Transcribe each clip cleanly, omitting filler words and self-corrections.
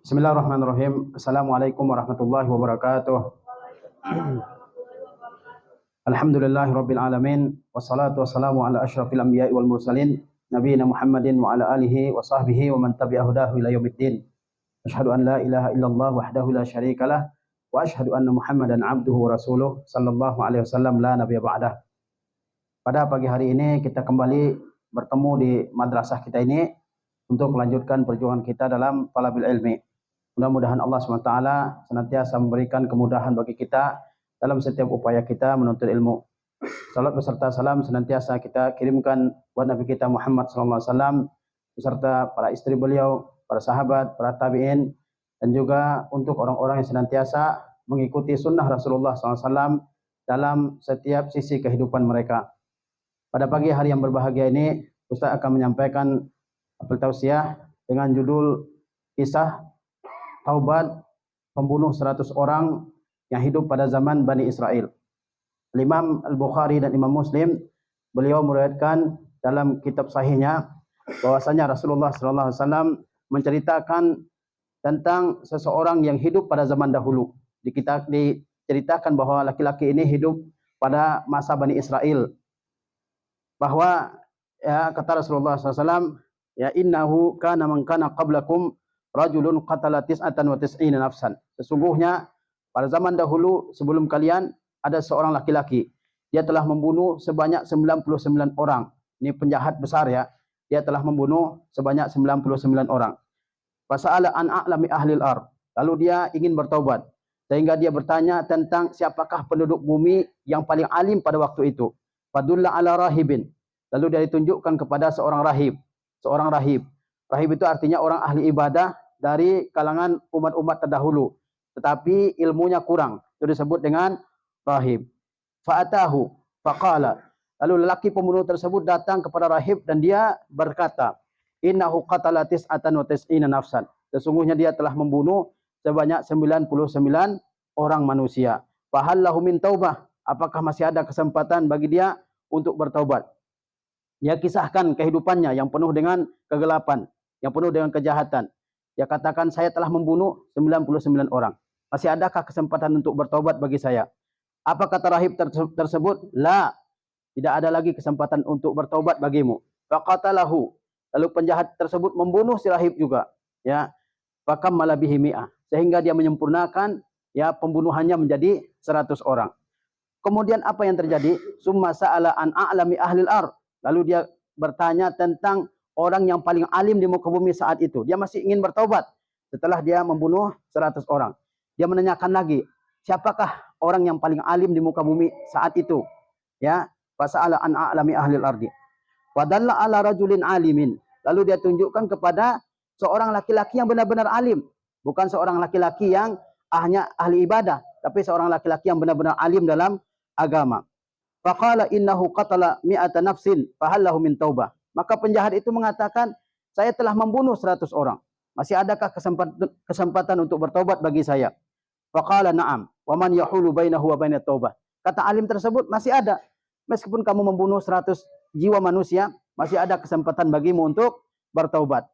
Bismillahirrahmanirrahim. Assalamualaikum warahmatullahi wabarakatuh. Alhamdulillahirabbil alamin wassalatu wassalamu ala asyrafil anbiya'i wal mursalin nabiyina Muhammadin wa ala alihi wa sahbihi wa man tabi'a hudahu ila yaumiddin. Asyhadu an la ilaha illallah wahdahu la syarikalah wa asyhadu anna Muhammadan abduhu wa rasuluh sallallahu alaihi wasallam la nabiyya ba'dah. Pada pagi hari ini kita kembali bertemu di madrasah kita ini untuk melanjutkan perjuangan kita dalam talabil ilmi. Mudah-mudahan Allah SWT senantiasa memberikan kemudahan bagi kita dalam setiap upaya kita menuntut ilmu. Salat beserta salam senantiasa kita kirimkan buat Nabi kita Muhammad SAW beserta para istri beliau, para sahabat, para tabi'in, dan juga untuk orang-orang yang senantiasa mengikuti sunnah Rasulullah SAW dalam setiap sisi kehidupan mereka. Pada pagi hari yang berbahagia ini, Ustaz akan menyampaikan apel tausiah dengan judul kisah taubat pembunuh 100 orang yang hidup pada zaman Bani Israel. Imam Al-Bukhari dan Imam Muslim, beliau meriwayatkan dalam kitab sahihnya bahwasanya Rasulullah SAW menceritakan tentang seseorang yang hidup pada zaman dahulu. Diceritakan bahwa laki-laki ini hidup pada masa Bani Israel. Bahwa ya, kata Rasulullah SAW, ya innahu kana man kana qablakum rajulun qatala tis'atan wa tis'ina nafsan. Sesungguhnya pada zaman dahulu sebelum kalian ada seorang laki-laki. Dia telah membunuh sebanyak 99 orang. Ini penjahat besar ya. Dia telah membunuh sebanyak 99 orang. Fasa'ala an a'lami ahlil ard. Lalu dia ingin bertaubat. Sehingga dia bertanya tentang siapakah penduduk bumi yang paling alim pada waktu itu. Fadulla ala rahibin. Lalu dia ditunjukkan kepada seorang rahib. Seorang rahib. Rahib itu artinya orang ahli ibadah dari kalangan umat-umat terdahulu, tetapi ilmunya kurang. Itu disebut dengan rahib. Fa'atahu faqala. Lalu lelaki pembunuh tersebut datang kepada rahib dan dia berkata, innahu qatala tis'atan wa tis'ina nafsan. Sesungguhnya dia telah membunuh sebanyak 99 orang manusia. Fahallahu min taubah. Apakah masih ada kesempatan bagi dia untuk bertaubat? Dia kisahkan kehidupannya yang penuh dengan kegelapan, yang penuh dengan kejahatan. Dia katakan, saya telah membunuh 99 orang. Masih adakah kesempatan untuk bertobat bagi saya? Apa kata rahib tersebut? La, tidak ada lagi kesempatan untuk bertobat bagimu. Faqatalahu. Lalu penjahat tersebut membunuh si rahib juga. Ya, fakammala bihi mi'ah. Sehingga dia menyempurnakan ya pembunuhannya menjadi 100 orang. Kemudian apa yang terjadi? Summa sa'ala an a'lami ahlil ard. Lalu dia bertanya tentang orang yang paling alim di muka bumi saat itu. Dia masih ingin bertaubat setelah dia membunuh 100 orang. Dia menanyakan lagi, siapakah orang yang paling alim di muka bumi saat itu? Ya, fasa'ala an a'lami ahlil ardi. Wadalla ala rajulin alimin. Lalu dia tunjukkan kepada seorang laki-laki yang benar-benar alim. Bukan seorang laki-laki yang hanya ahli ibadah, tapi seorang laki-laki yang benar-benar alim dalam agama. Faqala innahu qatala mi'ata nafsin fahallahu min taubah. Maka penjahat itu mengatakan, saya telah membunuh 100 orang. Masih adakah kesempatan untuk bertobat bagi saya? Faqala na'am. Wa man yahulu bainahu wa bainat taubah. Kata alim tersebut, masih ada. Meskipun kamu membunuh 100 jiwa manusia, masih ada kesempatan bagimu untuk bertaubat.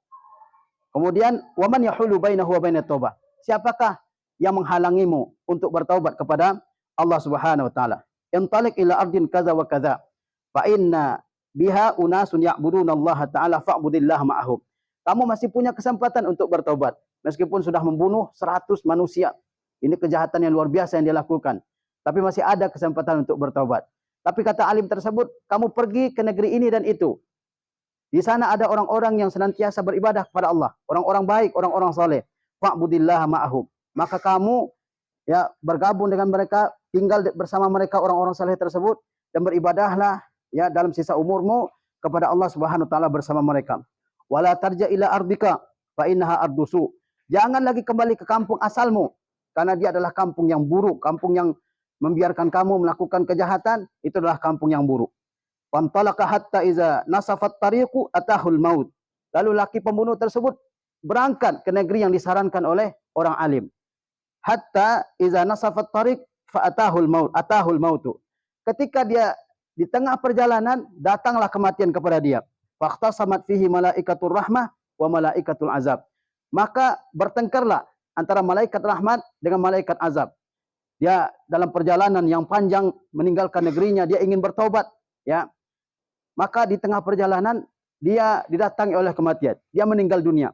Kemudian, wa man yahulu bainahu wa bainat taubah. Siapakah yang menghalangimu untuk bertaubat kepada Allah Subhanahu wa taala? Intalik ila ardin kaza wa kaza. Fa inna biha unasun ya'budunallaha ta'ala fa'budillah ma'ahum. Kamu masih punya kesempatan untuk bertobat meskipun sudah membunuh 100 manusia. Ini kejahatan yang luar biasa yang dia lakukan. Tapi masih ada kesempatan untuk bertobat. Tapi kata alim tersebut, kamu pergi ke negeri ini dan itu. Di sana ada orang-orang yang senantiasa beribadah kepada Allah, orang-orang baik, orang-orang saleh. Fa'budillah ma'ahum. Maka kamu ya bergabung dengan mereka, tinggal bersama mereka orang-orang saleh tersebut dan beribadahlah ya dalam sisa umurmu kepada Allah Subhanahu wa taala bersama mereka. Wala tarja ila ardika fa innaha ardusu. Jangan lagi kembali ke kampung asalmu karena dia adalah kampung yang buruk, kampung yang membiarkan kamu melakukan kejahatan, itu adalah kampung yang buruk. Fantalaka hatta iza nasafat tariqu atahul maut. Lalu laki pembunuh tersebut berangkat ke negeri yang disarankan oleh orang alim. Hatta iza nasafat tariq fa atahul maut, atahul mautu. Ketika dia di tengah perjalanan, datanglah kematian kepada dia. Faqtasamat fihi malaikatur rahmah wa malaikatul azab. maka bertengkarlah antara malaikat rahmat dengan malaikat azab. Dia dalam perjalanan yang panjang meninggalkan negerinya, dia ingin bertobat, ya. Maka di tengah perjalanan dia didatangi oleh kematian, dia meninggal dunia.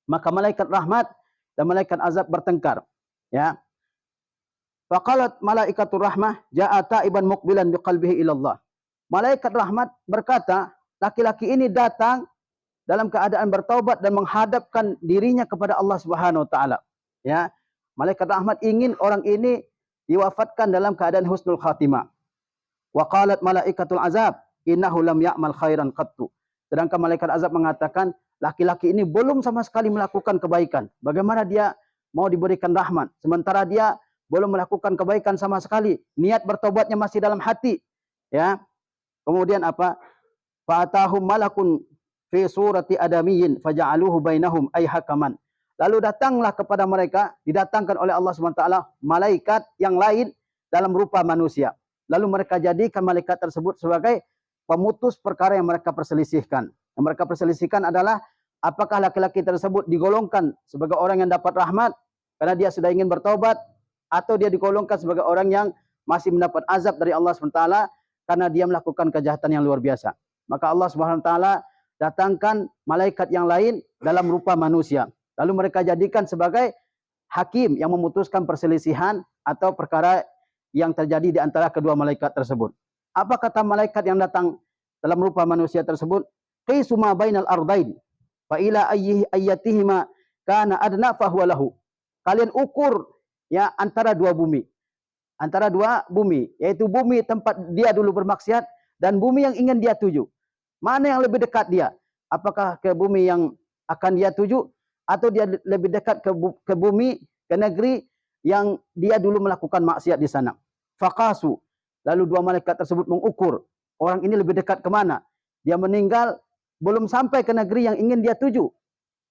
Maka malaikat rahmat dan malaikat azab bertengkar, ya. Faqalat malaikatur rahmah jaa taiban muqbilan biqalbihi ila Allah. Malaikat rahmat berkata, laki-laki ini datang dalam keadaan bertaubat dan menghadapkan dirinya kepada Allah Subhanahu wa taala. Ya. Malaikat rahmat ingin orang ini diwafatkan dalam keadaan husnul khatimah. Wa qalat malaikatul azab innahu lam ya'mal khairan qattu. Sedangkan malaikat azab mengatakan, laki-laki ini belum sama sekali melakukan kebaikan. Bagaimana dia mau diberikan rahmat sementara dia belum melakukan kebaikan sama sekali. Niat bertobatnya masih dalam hati. Ya. Kemudian apa? Fa'atahum malakun fi surati adamiyyin faja'aluhu bainahum ay hakaman. Lalu datanglah kepada mereka, didatangkan oleh Allah SWT malaikat yang lain dalam rupa manusia. Lalu mereka jadikan malaikat tersebut sebagai pemutus perkara yang mereka perselisihkan. Yang mereka perselisihkan adalah apakah laki-laki tersebut digolongkan sebagai orang yang dapat rahmat karena dia sudah ingin bertaubat, atau dia digolongkan sebagai orang yang masih mendapat azab dari Allah SWT karena dia melakukan kejahatan yang luar biasa. Maka Allah SWT datangkan malaikat yang lain dalam rupa manusia. Lalu mereka jadikan sebagai hakim yang memutuskan perselisihan atau perkara yang terjadi di antara kedua malaikat tersebut. Apa kata malaikat yang datang dalam rupa manusia tersebut? Qisu ma bainal ardain fa ila ayyatihima kana adna fa huwa lahu. Kalian ukur ya antara dua bumi. Antara dua bumi, yaitu bumi tempat dia dulu bermaksiat dan bumi yang ingin dia tuju. Mana yang lebih dekat dia? Apakah ke bumi yang akan dia tuju, atau dia lebih dekat ke bumi, ke negeri yang dia dulu melakukan maksiat di sana? Faqasu. Lalu dua malaikat tersebut mengukur, orang ini lebih dekat ke mana? Dia meninggal belum sampai ke negeri yang ingin dia tuju.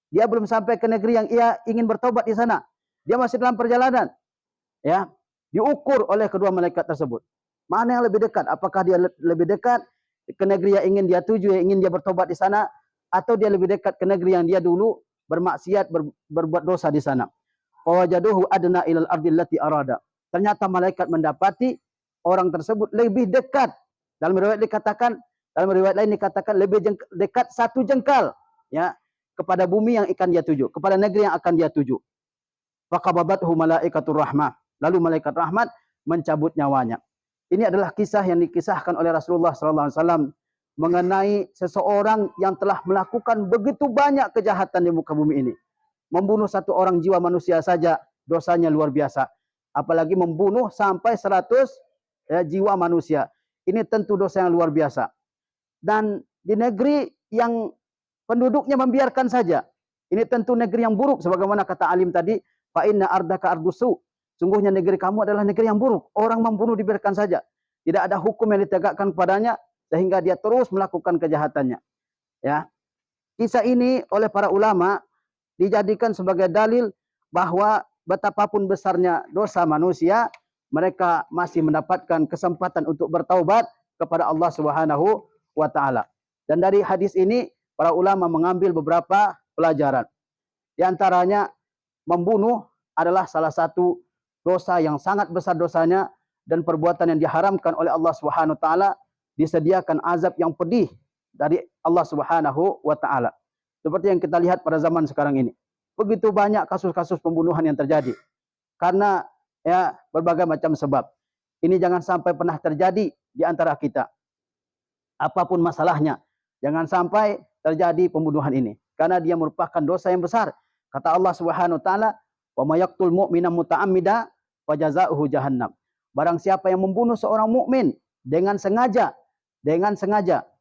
Dia belum sampai ke negeri yang ia ingin bertobat di sana. Dia masih dalam perjalanan. Ya, diukur oleh kedua malaikat tersebut. Mana yang lebih dekat? Apakah dia lebih dekat ke negeri yang ingin dia tuju, yang ingin dia bertobat di sana, atau dia lebih dekat ke negeri yang dia dulu bermaksiat, berbuat dosa di sana? Fawajaduhu adna ilal ardi allati arada. Ternyata malaikat mendapati orang tersebut lebih dekat. Dalam riwayat dikatakan, dalam riwayat lain dikatakan lebih dekat satu jengkal, ya, kepada bumi yang akan dia tuju, kepada negeri yang akan dia tuju. Faqababathu malaikatur rahmah. Lalu malaikat rahmat mencabut nyawanya. Ini adalah kisah yang dikisahkan oleh Rasulullah SAW mengenai seseorang yang telah melakukan begitu banyak kejahatan di muka bumi ini. Membunuh satu orang jiwa manusia saja dosanya luar biasa. Apalagi membunuh sampai 100 jiwa manusia. Ini tentu dosa yang luar biasa. Dan di negeri yang penduduknya membiarkan saja. Ini tentu negeri yang buruk. Sebagaimana kata alim tadi, fa inna ardaka ardusu. Sungguhnya negeri kamu adalah negeri yang buruk. Orang membunuh dibiarkan saja. Tidak ada hukum yang ditegakkan kepadanya sehingga dia terus melakukan kejahatannya. Ya. Kisah ini oleh para ulama dijadikan sebagai dalil bahwa betapapun besarnya dosa manusia, mereka masih mendapatkan kesempatan untuk bertaubat kepada Allah Subhanahu wa taala. Dan dari hadis ini para ulama mengambil beberapa pelajaran. Di antaranya membunuh adalah salah satu dosa yang sangat besar dosanya dan perbuatan yang diharamkan oleh Allah Subhanahu wa taala, disediakan azab yang pedih dari Allah Subhanahu wa taala. Seperti yang kita lihat pada zaman sekarang ini. Begitu banyak kasus-kasus pembunuhan yang terjadi karena ya berbagai macam sebab. Ini jangan sampai pernah terjadi di antara kita. Apapun masalahnya, jangan sampai terjadi pembunuhan ini karena dia merupakan dosa yang besar. Kata Allah Subhanahu wa taala, "Wa may yaqtul mu'mina muta'ammida fajazaohu jahannam." Barang siapa yang membunuh seorang mukmin dengan sengaja,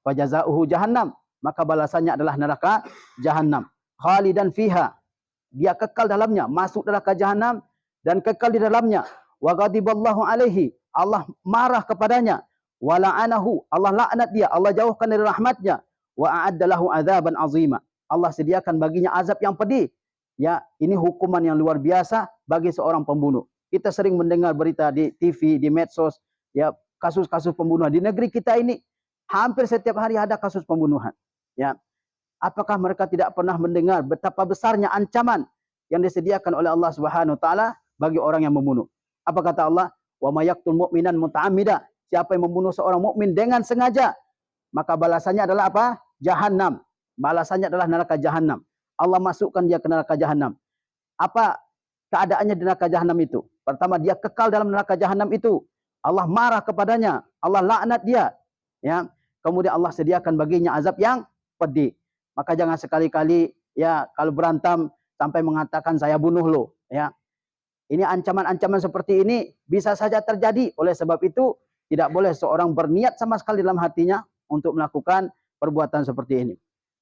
fajazaohu jahannam, maka balasannya adalah neraka jahanam. Khalidan fiha, dia kekal dalamnya, masuk neraka jahanam dan kekal di dalamnya. Wa ghadiballahu alaihi, Allah marah kepadanya. Wa la'anahu, Allah laknat dia, Allah jauhkan dari rahmatnya. Wa a'adda lahu adzaban azima, Allah sediakan baginya azab yang pedih. Ya, ini hukuman yang luar biasa bagi seorang pembunuh. Kita sering mendengar berita di TV, di medsos, ya, kasus-kasus pembunuhan di negeri kita ini. Hampir setiap hari ada kasus pembunuhan. Ya. Apakah mereka tidak pernah mendengar betapa besarnya ancaman yang disediakan oleh Allah Subhanahu wa taala bagi orang yang membunuh? Apa kata Allah? Wa may yaqtul mu'minan muta'ammida. Siapa yang membunuh seorang mukmin dengan sengaja, maka balasannya adalah apa? Jahannam. Balasannya adalah neraka Jahannam. Allah masukkan dia ke neraka Jahannam. Apa keadaannya di neraka Jahannam itu? Pertama, dia kekal dalam neraka Jahannam itu. Allah marah kepadanya, Allah laknat dia. Ya. Kemudian Allah sediakan baginya azab yang pedih. Maka jangan sekali-kali ya kalau berantem sampai mengatakan saya bunuh lo, ya. Ini ancaman-ancaman seperti ini bisa saja terjadi. Oleh sebab itu tidak boleh seorang berniat sama sekali dalam hatinya untuk melakukan perbuatan seperti ini.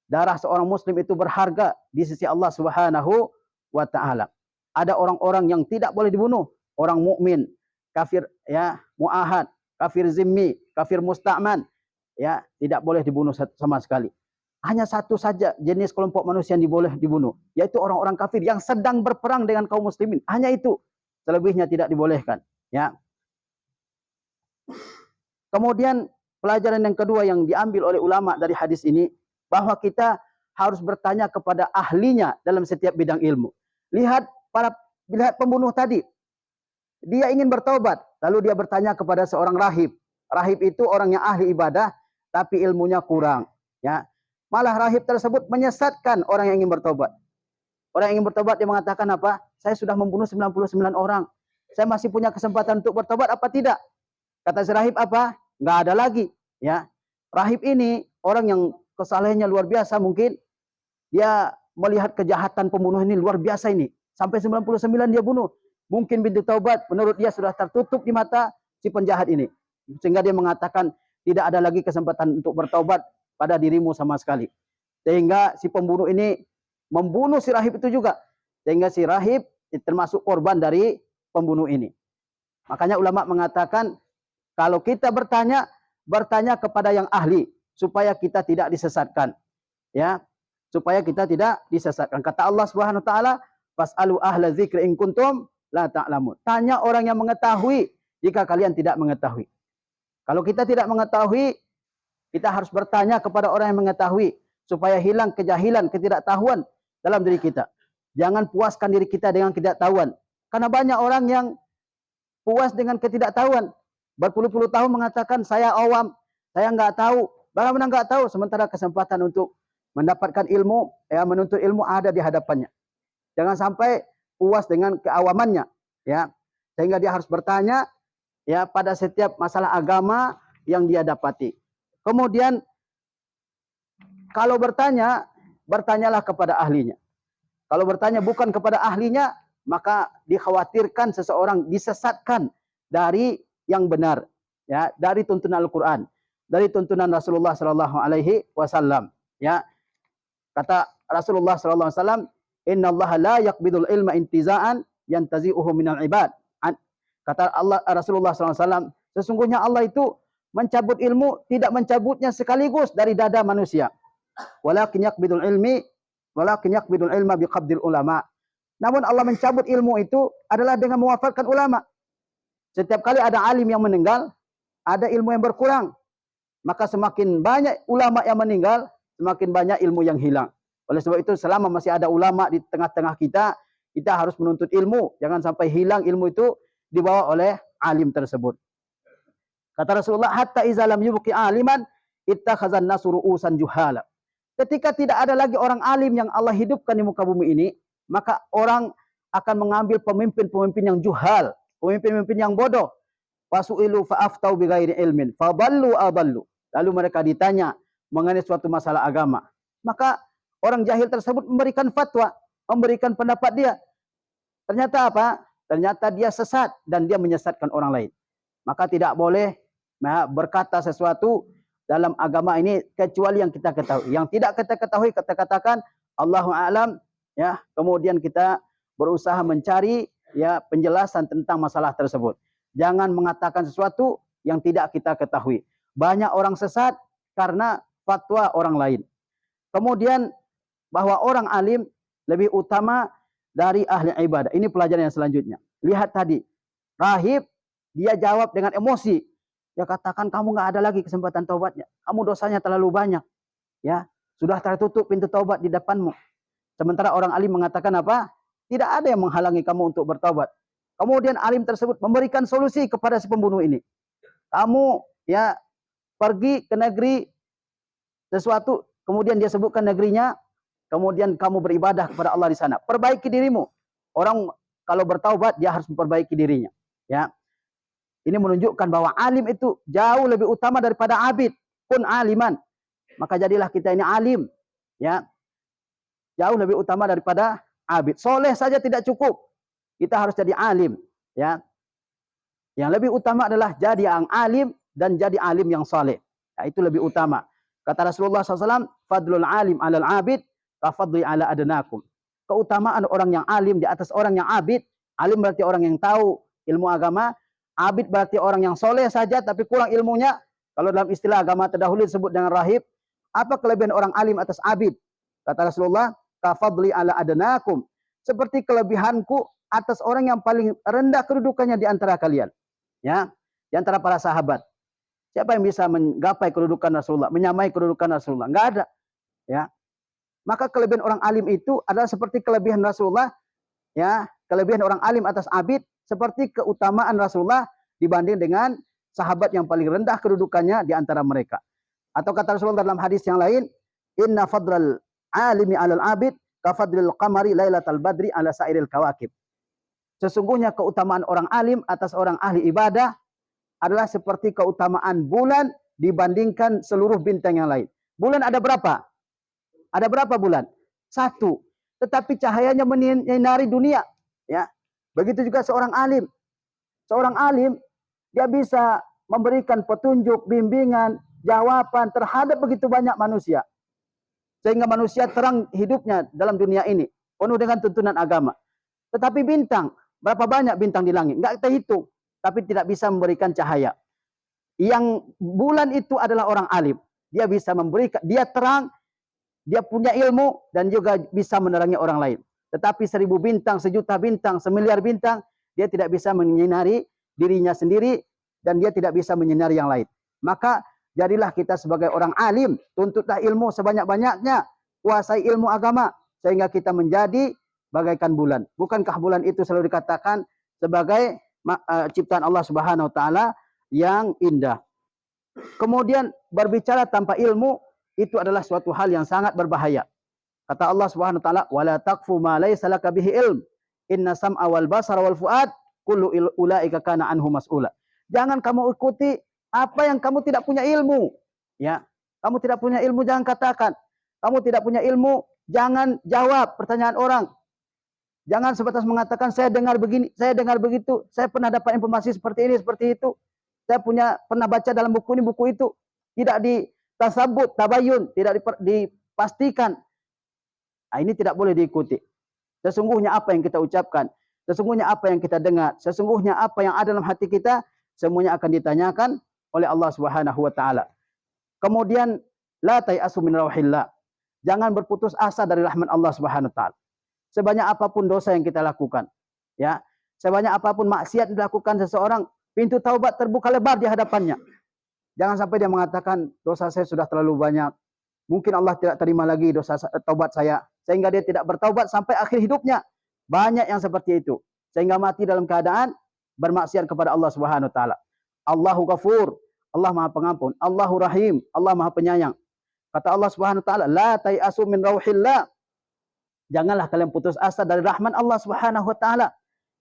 Darah seorang muslim itu berharga di sisi Allah Subhanahu wa taala. Ada orang-orang yang tidak boleh dibunuh, orang mukmin, kafir ya, muahad, kafir zimmi, kafir musta'man, ya, tidak boleh dibunuh sama sekali. Hanya satu saja jenis kelompok manusia yang boleh dibunuh, yaitu orang-orang kafir yang sedang berperang dengan kaum muslimin. Hanya itu. Selebihnya tidak dibolehkan, ya. Kemudian pelajaran yang kedua yang diambil oleh ulama dari hadis ini, bahwa kita harus bertanya kepada ahlinya dalam setiap bidang ilmu. Lihat pembunuh tadi. Dia ingin bertobat, lalu dia bertanya kepada seorang rahib. Rahib itu orang yang ahli ibadah tapi ilmunya kurang, ya. Malah rahib tersebut menyesatkan orang yang ingin bertobat. Orang yang ingin bertobat dia mengatakan apa? Saya sudah membunuh 99 orang. Saya masih punya kesempatan untuk bertobat apa tidak? Kata si rahib apa? Nggak ada lagi, ya. Rahib ini orang yang kesalahannya luar biasa mungkin. Dia melihat kejahatan pembunuh ini luar biasa ini. Sampai 99 dia bunuh. Mungkin pintu taubat menurut dia sudah tertutup di mata si penjahat ini. Sehingga dia mengatakan tidak ada lagi kesempatan untuk bertaubat pada dirimu sama sekali. Sehingga si pembunuh ini membunuh si rahib itu juga. Sehingga si rahib termasuk korban dari pembunuh ini. Makanya ulama mengatakan kalau kita bertanya kepada yang ahli supaya kita tidak disesatkan. Ya, supaya kita tidak disesatkan. Kata Allah Subhanahu wa taala, "Fas'alu ahla dzikri in kuntum la ta'lamun." Tanya orang yang mengetahui jika kalian tidak mengetahui. Kalau kita tidak mengetahui, kita harus bertanya kepada orang yang mengetahui supaya hilang kejahilan, ketidaktahuan dalam diri kita. Jangan puaskan diri kita dengan ketidaktahuan. Karena banyak orang yang puas dengan ketidaktahuan. Berpuluh-puluh tahun mengatakan saya awam, saya nggak tahu. Bagaimana nggak tahu? Sementara kesempatan untuk mendapatkan ilmu, ya menuntut ilmu ada di hadapannya. Jangan sampai puas dengan keawamannya, ya. Sehingga dia harus bertanya, ya, pada setiap masalah agama yang dia dapati. Kemudian kalau bertanya, bertanyalah kepada ahlinya. Kalau bertanya bukan kepada ahlinya, maka dikhawatirkan seseorang disesatkan dari yang benar, ya, dari tuntunan Al-Qur'an, dari tuntunan Rasulullah sallallahu alaihi wasallam, ya. Kata Rasulullah sallallahu alaihi wasallam, "Innallaha la yaqbidul ilma intiza'an yantazi'uhu minal ibad." Kata Rasulullah sallallahu alaihi wasallam, sesungguhnya Allah itu mencabut ilmu tidak mencabutnya sekaligus dari dada manusia. Walakin yaqbidul ilma biqabdil ulama. Namun Allah mencabut ilmu itu adalah dengan mewafatkan ulama. Setiap kali ada alim yang meninggal, ada ilmu yang berkurang. Maka semakin banyak ulama yang meninggal, semakin banyak ilmu yang hilang. Oleh sebab itu selama masih ada ulama di tengah-tengah kita, kita harus menuntut ilmu. Jangan sampai hilang ilmu itu dibawa oleh alim tersebut. Kata Rasulullah, hatta iza lam yubqi aliman ittakhazan nasu ru'usan juhala. Ketika tidak ada lagi orang alim yang Allah hidupkan di muka bumi ini, maka orang akan mengambil pemimpin-pemimpin yang juhal, pemimpin-pemimpin yang bodoh. Fasu'ilu fa'aftau bighairi ilmin, fadallu adallu. Lalu mereka ditanya mengenai suatu masalah agama. Maka orang jahil tersebut memberikan fatwa, memberikan pendapat dia. Ternyata apa? Ternyata dia sesat dan dia menyesatkan orang lain. Maka tidak boleh berkata sesuatu dalam agama ini kecuali yang kita ketahui. Yang tidak kita ketahui, kita katakan Allahu a'lam, ya. Kemudian kita berusaha mencari, ya, penjelasan tentang masalah tersebut. Jangan mengatakan sesuatu yang tidak kita ketahui. Banyak orang sesat karena fatwa orang lain. Kemudian bahwa orang alim lebih utama dari ahli ibadah. Ini pelajaran yang selanjutnya. Lihat tadi, rahib dia jawab dengan emosi. Dia katakan kamu nggak ada lagi kesempatan taubatnya. Kamu dosanya terlalu banyak. Ya, Sudah tertutup pintu taubat di depanmu. Sementara orang alim mengatakan apa? Tidak ada yang menghalangi kamu untuk bertaubat. Kemudian alim tersebut memberikan solusi kepada si pembunuh ini. Kamu ya pergi ke negeri sesuatu, kemudian dia sebutkan negerinya, kemudian kamu beribadah kepada Allah di sana. Perbaiki dirimu. Orang kalau bertaubat dia harus memperbaiki dirinya. Ya, ini menunjukkan bahwa alim itu jauh lebih utama daripada abid. Kun aliman, maka jadilah kita ini alim. Ya, jauh lebih utama daripada abid. Soleh saja tidak cukup, kita harus jadi alim. Ya, yang lebih utama adalah jadi yang alim dan jadi alim yang soleh. Ya, itu lebih utama. Kata Rasulullah SAW, fadlul alim alal abid, kafadli ala adnakum. Keutamaan orang yang alim di atas orang yang abid. Alim berarti orang yang tahu ilmu agama. Abid berarti orang yang soleh saja tapi kurang ilmunya. Kalau dalam istilah agama terdahulu disebut dengan rahib. Apa kelebihan orang alim atas abid? Kata Rasulullah, kafadli ala adnakum. Seperti kelebihanku atas orang yang paling rendah kedudukannya di antara kalian. Ya, di antara para sahabat. Siapa yang bisa menggapai kedudukan Rasulullah, menyamai kedudukan Rasulullah? Enggak ada. Ya. Maka kelebihan orang alim itu adalah seperti kelebihan Rasulullah. Ya, kelebihan orang alim atas abid seperti keutamaan Rasulullah dibanding dengan sahabat yang paling rendah kedudukannya di antara mereka. Atau kata Rasulullah dalam hadis yang lain, inna fadral alimi alal abid kafadril qamari lailatal badri ala sairil kawakib. Sesungguhnya keutamaan orang alim atas orang ahli ibadah adalah seperti keutamaan bulan dibandingkan seluruh bintang yang lain. Bulan ada berapa? Ada berapa bulan? 1. Tetapi cahayanya menyinari dunia. Ya. Begitu juga seorang alim. Seorang alim, dia bisa memberikan petunjuk, bimbingan, jawaban terhadap begitu banyak manusia. Sehingga manusia terang hidupnya dalam dunia ini. Penuh dengan tuntunan agama. Tetapi bintang, berapa banyak bintang di langit? Enggak kita hitung. Tapi tidak bisa memberikan cahaya. Yang bulan itu adalah orang alim. Dia bisa memberikan, dia terang, dia punya ilmu, dan juga bisa menerangi orang lain. Tetapi 1000 bintang, 1.000.000 bintang, 1.000.000.000 bintang, dia tidak bisa menyinari dirinya sendiri, dan dia tidak bisa menyinari yang lain. Maka jadilah kita sebagai orang alim, tuntutlah ilmu sebanyak-banyaknya, kuasai ilmu agama, sehingga kita menjadi bagaikan bulan. Bukankah bulan itu selalu dikatakan sebagai ciptaan Allah Subhanahu wa taala yang indah. Kemudian berbicara tanpa ilmu itu adalah suatu hal yang sangat berbahaya. Kata Allah Subhanahu wa taala, "Wala taqfu ma laysa laka bihi ilm. Inna sam'a wal basara wal fuad kullu ulaika kana anhu mas'ula." Jangan kamu ikuti apa yang kamu tidak punya ilmu. Ya. Kamu tidak punya ilmu jangan katakan. Kamu tidak punya ilmu jangan jawab pertanyaan orang. Jangan sebatas mengatakan saya dengar begini, saya dengar begitu, saya pernah dapat informasi seperti ini, seperti itu. Saya pernah baca dalam buku ini, buku itu. Tidak ditasabut, tabayun, tidak dipastikan. Nah, ini tidak boleh diikuti. Sesungguhnya apa yang kita ucapkan, sesungguhnya apa yang kita dengar, sesungguhnya apa yang ada dalam hati kita, semuanya akan ditanyakan oleh Allah Subhanahu wa taala. Kemudian la tayasu min rauhillah. Jangan berputus asa dari rahmat Allah Subhanahu wa taala. Sebanyak apapun dosa yang kita lakukan, ya, sebanyak apapun maksiat yang dilakukan seseorang, pintu taubat terbuka lebar di hadapannya. Jangan sampai dia mengatakan dosa saya sudah terlalu banyak, mungkin Allah tidak terima lagi dosa taubat saya, sehingga dia tidak bertaubat sampai akhir hidupnya. Banyak yang seperti itu, sehingga mati dalam keadaan bermaksiat kepada Allah Subhanahu wa taala. Allahu Ghafur, Allah Maha Pengampun, Allahu Rahim, Allah Maha Penyayang. Kata Allah Subhanahu wa taala, la tayasu min rauhillah. Janganlah kalian putus asa dari rahmat Allah Subhanahu wa taala.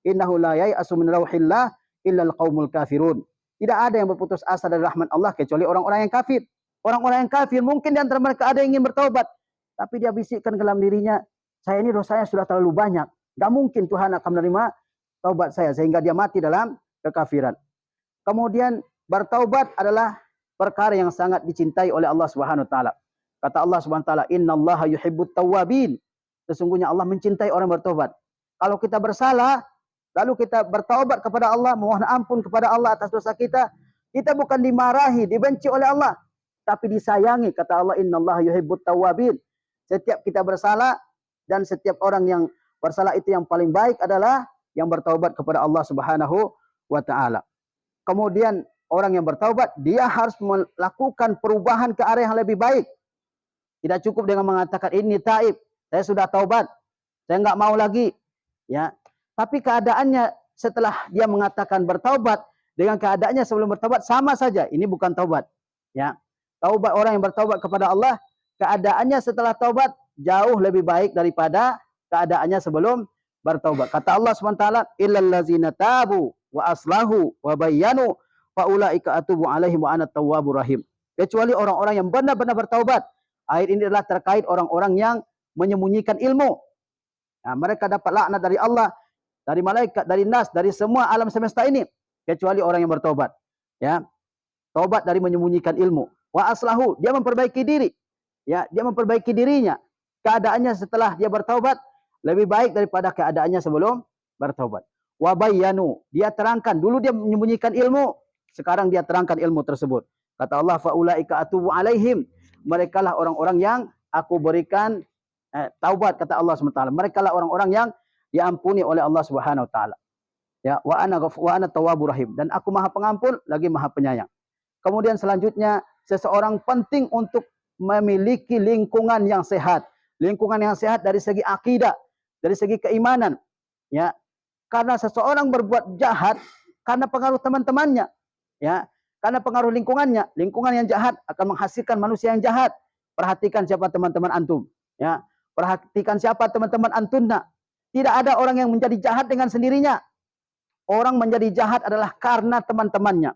Innahu la yai'asu min rauhillah illal qaumul kafirun. Tidak ada yang berputus asa dari rahmat Allah kecuali orang-orang yang kafir. Orang-orang yang kafir mungkin di antara mereka ada yang ingin bertaubat, tapi dia bisikkan ke dalam dirinya, saya ini dosanya sudah terlalu banyak. Enggak mungkin Tuhan akan menerima taubat saya, sehingga dia mati dalam kekafiran. Kemudian bertaubat adalah perkara yang sangat dicintai oleh Allah Subhanahu wa taala. Kata Allah Subhanahu wa taala, "Innallaha yuhibbut tawwabin." Sesungguhnya Allah mencintai orang bertobat. Kalau kita bersalah, lalu kita bertaubat kepada Allah, mohon ampun kepada Allah atas dosa kita, kita bukan dimarahi, dibenci oleh Allah, tapi disayangi. Kata Allah, innallaha yuhibbut tawwabin. Setiap kita bersalah, dan setiap orang yang bersalah itu yang paling baik adalah yang bertaubat kepada Allah Subhanahu wa taala. Kemudian orang yang bertaubat, dia harus melakukan perubahan ke arah yang lebih baik. Tidak cukup dengan mengatakan ini taib, saya sudah taubat, saya nggak mau lagi. Ya, tapi keadaannya setelah dia mengatakan bertaubat dengan keadaannya sebelum bertaubat sama saja. Ini bukan taubat. Ya, taubat orang yang bertaubat kepada Allah, keadaannya setelah taubat jauh lebih baik daripada keadaannya sebelum bertaubat. Kata Allah SWT, illal ladzina tabu wa aslahu wa bayyanu faulaika atubu alaihim wa ana tawwabur rahim. Kecuali orang-orang yang benar-benar bertaubat. Ayat ini adalah terkait orang-orang yang menyembunyikan ilmu. Nah, mereka dapat laknat dari Allah, dari malaikat, dari nas, dari semua alam semesta ini, kecuali orang yang bertaubat. Ya, taubat dari menyembunyikan ilmu. Wa aslahu, dia memperbaiki diri. Ya, dia memperbaiki dirinya. Keadaannya setelah dia bertaubat lebih baik daripada keadaannya sebelum bertaubat. Wa bayyanu, dia terangkan. Dulu dia menyembunyikan ilmu, sekarang dia terangkan ilmu tersebut. Kata Allah, faulaika atubu alaihim. Mereka lah orang-orang yang aku berikan taubat, kata Allah SWT. Mereka lah orang-orang yang diampuni oleh Allah Subhanahu wa taala. Ya, wa ana tawwabur rahim, dan aku Maha Pengampun lagi Maha Penyayang. Kemudian selanjutnya, seseorang penting untuk memiliki lingkungan yang sehat. Lingkungan yang sehat dari segi akidah, dari segi keimanan. Ya, karena seseorang berbuat jahat karena pengaruh teman-temannya. Ya, karena pengaruh lingkungannya. Lingkungan yang jahat akan menghasilkan manusia yang jahat. Perhatikan siapa teman-teman antum. Ya, perhatikan siapa teman-teman antunna. Tidak ada orang yang menjadi jahat dengan sendirinya. Orang menjadi jahat adalah karena teman-temannya.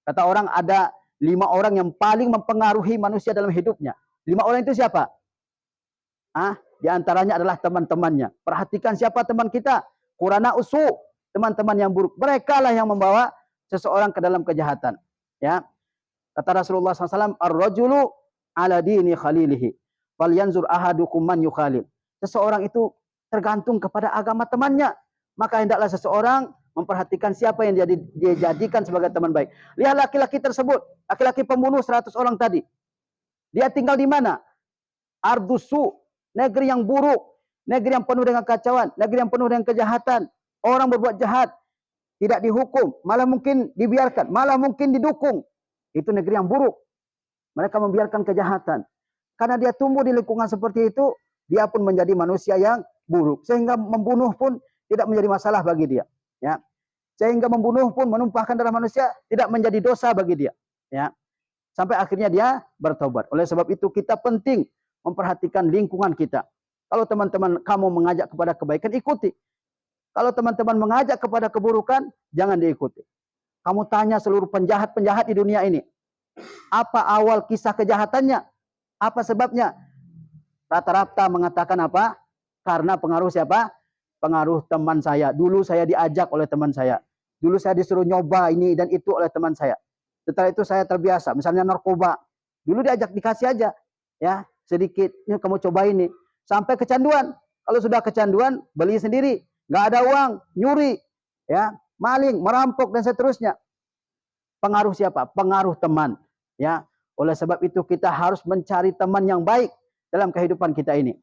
Kata orang, ada 5 orang yang paling mempengaruhi manusia dalam hidupnya. 5 orang itu siapa? Di antaranya adalah teman-temannya. Perhatikan siapa teman kita. Qurana usu, teman-teman yang buruk. Mereka lah yang membawa seseorang ke dalam kejahatan. Ya, kata Rasulullah SAW, ar-rajulu ala dini khalilihi, falyanzur ahadukum man yukhalil. Seseorang itu tergantung kepada agama temannya. Maka hendaklah seseorang memperhatikan siapa yang dia jadikan sebagai teman baik. Lihat laki-laki tersebut, laki-laki pembunuh 100 orang tadi. Dia tinggal di mana? Ardusu, negeri yang buruk, negeri yang penuh dengan kacauan, negeri yang penuh dengan kejahatan. Orang berbuat jahat tidak dihukum, malah mungkin dibiarkan, malah mungkin didukung. Itu negeri yang buruk. Mereka membiarkan kejahatan. Karena dia tumbuh di lingkungan seperti itu, dia pun menjadi manusia yang buruk. Sehingga membunuh pun tidak menjadi masalah bagi dia. Ya. Sehingga membunuh pun, menumpahkan darah manusia tidak menjadi dosa bagi dia. Ya. Sampai akhirnya dia bertobat. Oleh sebab itu kita penting memperhatikan lingkungan kita. Kalau teman-teman kamu mengajak kepada kebaikan, ikuti. Kalau teman-teman mengajak kepada keburukan, jangan diikuti. Kamu tanya seluruh penjahat-penjahat di dunia ini, apa awal kisah kejahatannya? Apa sebabnya? Rata-rata mengatakan apa? Karena pengaruh siapa? Pengaruh teman saya. Dulu saya diajak oleh teman saya. Dulu saya disuruh nyoba ini dan itu oleh teman saya. Setelah itu saya terbiasa. Misalnya narkoba. Dulu diajak, dikasih aja. Ya, sedikit. Ini kamu coba ini. Sampai kecanduan. Kalau sudah kecanduan, beli sendiri. Nggak ada uang, nyuri, ya, maling, merampok dan seterusnya. Pengaruh siapa? Pengaruh teman. Ya, oleh sebab itu kita harus mencari teman yang baik dalam kehidupan kita ini.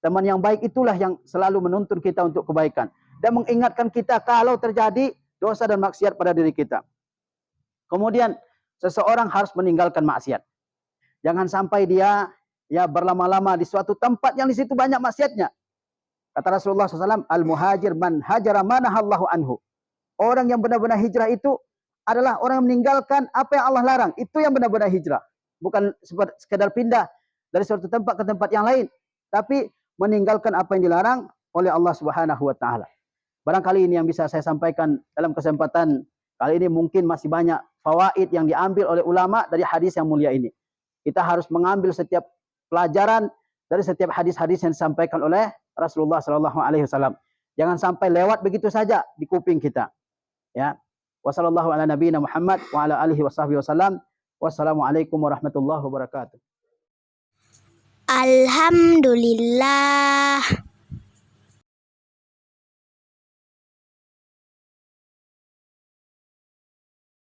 Teman yang baik itulah yang selalu menuntun kita untuk kebaikan dan mengingatkan kita kalau terjadi dosa dan maksiat pada diri kita. Kemudian seseorang harus meninggalkan maksiat. Jangan sampai dia ya berlama-lama di suatu tempat yang di situ banyak maksiatnya. Kata Rasulullah SAW, al-muhajir man hajara manahallahu anhu. Orang yang benar-benar hijrah itu adalah orang yang meninggalkan apa yang Allah larang. Itu yang benar-benar hijrah. Bukan sekedar pindah dari suatu tempat ke tempat yang lain. Tapi meninggalkan apa yang dilarang oleh Allah Subhanahu wa taala. Barangkali ini yang bisa saya sampaikan dalam kesempatan kali ini. Mungkin masih banyak fawaid yang diambil oleh ulama dari hadis yang mulia ini. Kita harus mengambil setiap pelajaran dari setiap hadis-hadis yang disampaikan oleh Rasulullah SAW. Jangan sampai lewat begitu saja di kuping kita. Ya. Wassallallahu ala nabiyina Muhammad wa ala alihi wasahbihi wasallam. Wassalamualaikum warahmatullahi wabarakatuh. Alhamdulillah.